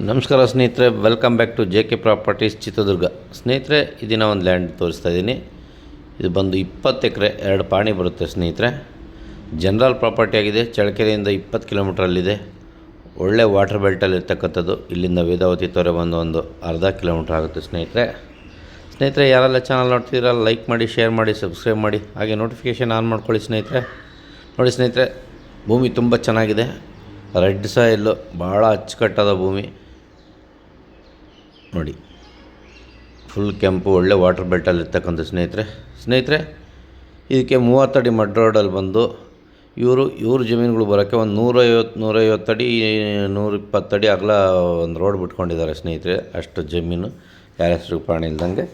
ನಮಸ್ಕಾರ ಸ್ನೇಹಿತರೆ, welcome back to J K properties Chitradurga. ಸ್ನೇಹಿತರೆ, ಇದನ್ನ ಒಂದು ಲ್ಯಾಂಡ್ ತೋರಿಸ್ತಾ ಇದ್ದೀನಿ. ಇದು ಬಂದು 20 ಎಕರೆ 2 ಪಾಣಿ ಬರುತ್ತೆ ಸ್ನೇಹಿತರೆ. ಜನರಲ್ ಪ್ರಾಪರ್ಟಿ ಆಗಿದೆ. ಚಳ್ಳಕೆರೆಯಿಂದ 20 ಕಿಲೋಮೀಟ್ರಲ್ಲಿದೆ. ಒಳ್ಳೆ ವಾಟರ್ ಬೆಲ್ಟಲ್ಲಿ ಇರ್ತಕ್ಕಂಥದ್ದು. ಇಲ್ಲಿಂದ ವೇದಾವತಿ ತೊರೆ ಬಂದು ಒಂದು ಅರ್ಧ ಕಿಲೋಮೀಟ್ರ್ ಆಗುತ್ತೆ ಸ್ನೇಹಿತರೆ. ಯಾರೆಲ್ಲ ಚಾನಲ್ ನೋಡ್ತಿದ್ದೀರಾ ಲೈಕ್ ಮಾಡಿ, ಶೇರ್ ಮಾಡಿ, ಸಬ್ಸ್ಕ್ರೈಬ್ ಮಾಡಿ, ಹಾಗೆ ನೋಟಿಫಿಕೇಷನ್ ಆನ್ ಮಾಡ್ಕೊಳ್ಳಿ ಸ್ನೇಹಿತರೆ. ನೋಡಿ ಸ್ನೇಹಿತರೆ, ಭೂಮಿ ತುಂಬ ಚೆನ್ನಾಗಿದೆ. ರೆಡ್ ಸಾಯಿಲ್ಲು, ಭಾಳ ಅಚ್ಚುಕಟ್ಟಾದ ಭೂಮಿ ನೋಡಿ. ಫುಲ್ ಕೆಂಪು, ಒಳ್ಳೆ ವಾಟರ್ ಬೆಲ್ಟಲ್ಲಿ ಇರ್ತಕ್ಕಂಥ ಸ್ನೇಹಿತರೆ. ಇದಕ್ಕೆ 30 ಅಡಿ ಮಡ್ ರೋಡಲ್ಲಿ ಬಂದು ಇವ್ರ ಜಮೀನುಗಳು ಬರೋಕ್ಕೆ ಒಂದು 150 ಅಡಿ 120 ಅಡಿ ಅಗಲ ಒಂದು ರೋಡ್ ಬಿಟ್ಕೊಂಡಿದ್ದಾರೆ ಸ್ನೇಹಿತರೆ. ಅಷ್ಟು ಜಮೀನು ಯಾರ ಹೆಸರು ಪ್ರಾಣಿ ಇಲ್ದಂಗೆ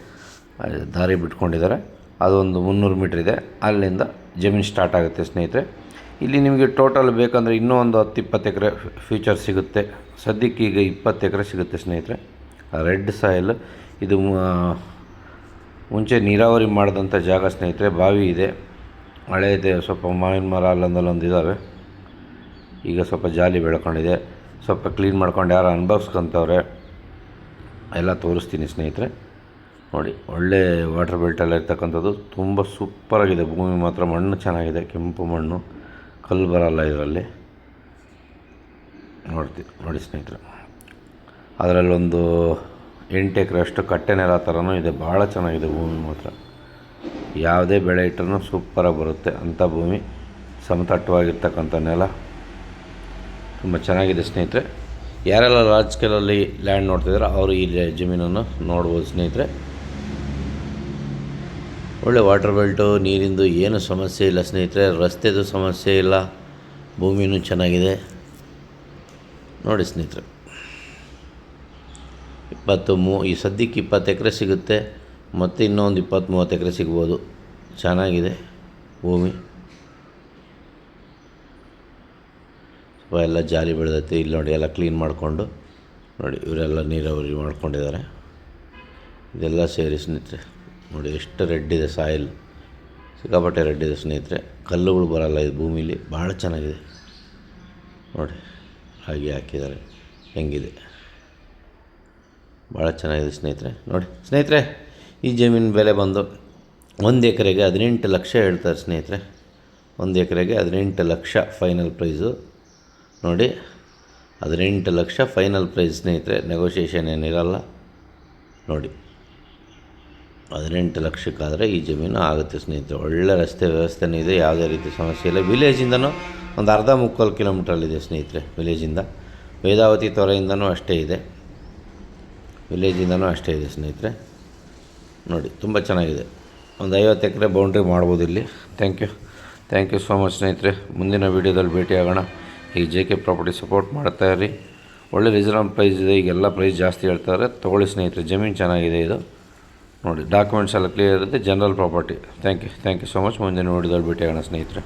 ದಾರಿ ಬಿಟ್ಕೊಂಡಿದ್ದಾರೆ. ಅದೊಂದು 300 ಮೀಟ್ರ್ ಇದೆ. ಅಲ್ಲಿಂದ ಜಮೀನು ಸ್ಟಾರ್ಟ್ ಆಗುತ್ತೆ ಸ್ನೇಹಿತರೆ. ಇಲ್ಲಿ ನಿಮಗೆ ಟೋಟಲ್ ಬೇಕಂದರೆ ಇನ್ನೂ ಒಂದು 10-20 ಎಕರೆ ಫ್ಯೂಚರ್ ಸಿಗುತ್ತೆ. ಸದ್ಯಕ್ಕೆ ಈಗ 20 ಎಕರೆ ಸಿಗುತ್ತೆ ಸ್ನೇಹಿತರೆ. ರೆಡ್ ಸಾಯಿಲ್ ಇದು ಮುಂಚೆ ನೀರಾವರಿ ಮಾಡಿದಂಥ ಜಾಗ ಸ್ನೇಹಿತರೆ. ಬಾವಿ ಇದೆ, ಮಳೆ ಇದೆ, ಸ್ವಲ್ಪ ಮಾವಿನ ಮರ ಅಲ್ಲೊಂದು ಇದ್ದಾವೆ. ಈಗ ಸ್ವಲ್ಪ ಜಾಲಿ ಬೆಳ್ಕೊಂಡಿದೆ. ಸ್ವಲ್ಪ ಕ್ಲೀನ್ ಮಾಡ್ಕೊಂಡು ಯಾರು ಅನುಭವಿಸ್ಕೊಂತವ್ರೆ ಎಲ್ಲ ತೋರಿಸ್ತೀನಿ ಸ್ನೇಹಿತರೆ. ನೋಡಿ, ಒಳ್ಳೆ ವಾಟರ್ ಬೆಲ್ಟಲ್ಲಿ ಇರ್ತಕ್ಕಂಥದ್ದು. ತುಂಬ ಸೂಪರಾಗಿದೆ ಭೂಮಿ ಮಾತ್ರ. ಮಣ್ಣು ಚೆನ್ನಾಗಿದೆ, ಕೆಂಪು ಮಣ್ಣು, ಕಲ್ಲು ಬರಲ್ಲ ಇದರಲ್ಲಿ. ನೋಡಿ ಸ್ನೇಹಿತರೆ, ಅದರಲ್ಲೊಂದು 8 ಎಕರೆ ಅಷ್ಟು ಕಟ್ಟೆ ನೆಲ ಥರನೂ ಇದೆ. ಭಾಳ ಚೆನ್ನಾಗಿದೆ ಭೂಮಿ ಮಾತ್ರ. ಯಾವುದೇ ಬೆಳೆ ಇಟ್ಟರೂ ಸೂಪರಾಗಿ ಬರುತ್ತೆ ಅಂಥ ಭೂಮಿ. ಸಮತಟ್ಟವಾಗಿರ್ತಕ್ಕಂಥ ನೆಲ ತುಂಬ ಚೆನ್ನಾಗಿದೆ ಸ್ನೇಹಿತರೆ. ಯಾರೆಲ್ಲ ಲಾರ್ಜ್ ಸ್ಕೇಲಲ್ಲಿ ಲ್ಯಾಂಡ್ ನೋಡ್ತಿದ್ದಾರೆ ಅವರು ಈ ಜಮೀನನ್ನು ನೋಡ್ಬೋದು ಸ್ನೇಹಿತರೆ. ಒಳ್ಳೆ ವಾಟರ್ ಬೆಲ್ಟು, ನೀರಿಂದು ಏನು ಸಮಸ್ಯೆ ಇಲ್ಲ ಸ್ನೇಹಿತರೆ. ರಸ್ತೆದು ಸಮಸ್ಯೆ ಇಲ್ಲ, ಭೂಮಿನೂ ಚೆನ್ನಾಗಿದೆ. ನೋಡಿ ಸ್ನೇಹಿತರೆ, ಈ ಸದ್ಯಕ್ಕೆ 20 ಎಕರೆ ಸಿಗುತ್ತೆ. ಮತ್ತು ಇನ್ನೊಂದು 20-30 ಎಕರೆ ಸಿಗ್ಬೋದು. ಚೆನ್ನಾಗಿದೆ ಭೂಮಿ. ಸ್ವಲ್ಪ ಎಲ್ಲ ಜಾಲಿ ಬೆಳೆದೈತೆ. ಇಲ್ಲಿ ನೋಡಿ, ಎಲ್ಲ ಕ್ಲೀನ್ ಮಾಡಿಕೊಂಡು ನೋಡಿ, ಇವರೆಲ್ಲ ನೀರಾವರಿ ಮಾಡ್ಕೊಂಡಿದ್ದಾರೆ. ಇದೆಲ್ಲ ಸೇರಿ ಸ್ನೇಹಿತರೆ ನೋಡಿ, ಎಷ್ಟು ರೆಡ್ ಇದೆ ಸಾಯಿಲ್, ಸಿಕ್ಕಾಪಟ್ಟೆ ರೆಡ್ ಇದೆ ಸ್ನೇಹಿತರೆ. ಕಲ್ಲುಗಳು ಬರಲ್ಲ ಇದು ಭೂಮಿಲಿ. ಭಾಳ ಚೆನ್ನಾಗಿದೆ ನೋಡಿ. ಹಾಗೆ ಹಾಕಿದ್ದಾರೆ, ಹೆಂಗಿದೆ, ಭಾಳ ಚೆನ್ನಾಗಿದೆ ಸ್ನೇಹಿತರೆ. ನೋಡಿ ಸ್ನೇಹಿತರೆ, ಈ ಜಮೀನು ಬೆಲೆ ಬಂದು 1 ಎಕರೆಗೆ 18 ಲಕ್ಷ ಹೇಳ್ತಾರೆ ಸ್ನೇಹಿತರೆ. 1 ಎಕರೆಗೆ 18 ಲಕ್ಷ ಫೈನಲ್ ಪ್ರೈಸು. ನೋಡಿ, 18 ಲಕ್ಷ ಫೈನಲ್ ಪ್ರೈಸ್ ಸ್ನೇಹಿತರೆ. ನೆಗೋಷಿಯೇಷನ್ ಏನಿರಲ್ಲ ನೋಡಿ. 18 ಲಕ್ಷಕ್ಕಾದರೆ ಈ ಜಮೀನು ಆಗುತ್ತೆ ಸ್ನೇಹಿತರೆ. ಒಳ್ಳೆ ರಸ್ತೆ ವ್ಯವಸ್ಥೆನೂ ಇದೆ, ಯಾವುದೇ ರೀತಿ ಸಮಸ್ಯೆ ಇಲ್ಲ. ವಿಲೇಜಿಂದನೂ ಒಂದು ಅರ್ಧ ಮುಕ್ಕಾಲು ಕಿಲೋಮೀಟ್ರಲ್ಲಿದೆ ಸ್ನೇಹಿತರೆ. ವಿಲೇಜಿಂದ ವೇದಾವತಿ ತೊರೆಯಿಂದನೂ ಅಷ್ಟೇ ಇದೆ. ವಿಲೇಜಿಂದನೂ ಅಷ್ಟೇ ಇದೆ ಸ್ನೇಹಿತರೆ. ನೋಡಿ, ತುಂಬ ಚೆನ್ನಾಗಿದೆ. ಒಂದು 50 ಎಕರೆ ಬೌಂಡ್ರಿ ಮಾಡ್ಬೋದು ಇಲ್ಲಿ. ಥ್ಯಾಂಕ್ ಯು ಸೋ ಮಚ್ ಸ್ನೇಹಿತರೆ. ಮುಂದಿನ ವೀಡಿಯೋದಲ್ಲಿ ಭೇಟಿಯಾಗೋಣ. ಈಗ ಜೆ ಕೆ ಪ್ರಾಪರ್ಟಿ ಸಪೋರ್ಟ್ ಮಾಡ್ತಾಯಿರಿ. ಒಳ್ಳೆ ರೀಸನಬಲ್ ಪ್ರೈಸ್ ಇದೆ. ಈಗೆಲ್ಲ ಪ್ರೈಸ್ ಜಾಸ್ತಿ ಹೇಳ್ತಾರೆ, ತೊಗೊಳ್ಳಿ ಸ್ನೇಹಿತರೆ. ಜಮೀನು ಚೆನ್ನಾಗಿದೆ ಇದು ನೋಡಿ. ಡಾಕ್ಯುಮೆಂಟ್ಸ್ ಎಲ್ಲ ಕ್ಲಿಯರ್ ಇರುತ್ತೆ. General property. Thank you so much. ಮುಂದಿನ ವೀಡಿಯೋದಲ್ಲಿ ಭೇಟಿಯಾಗೋಣ ಸ್ನೇಹಿತರೆ.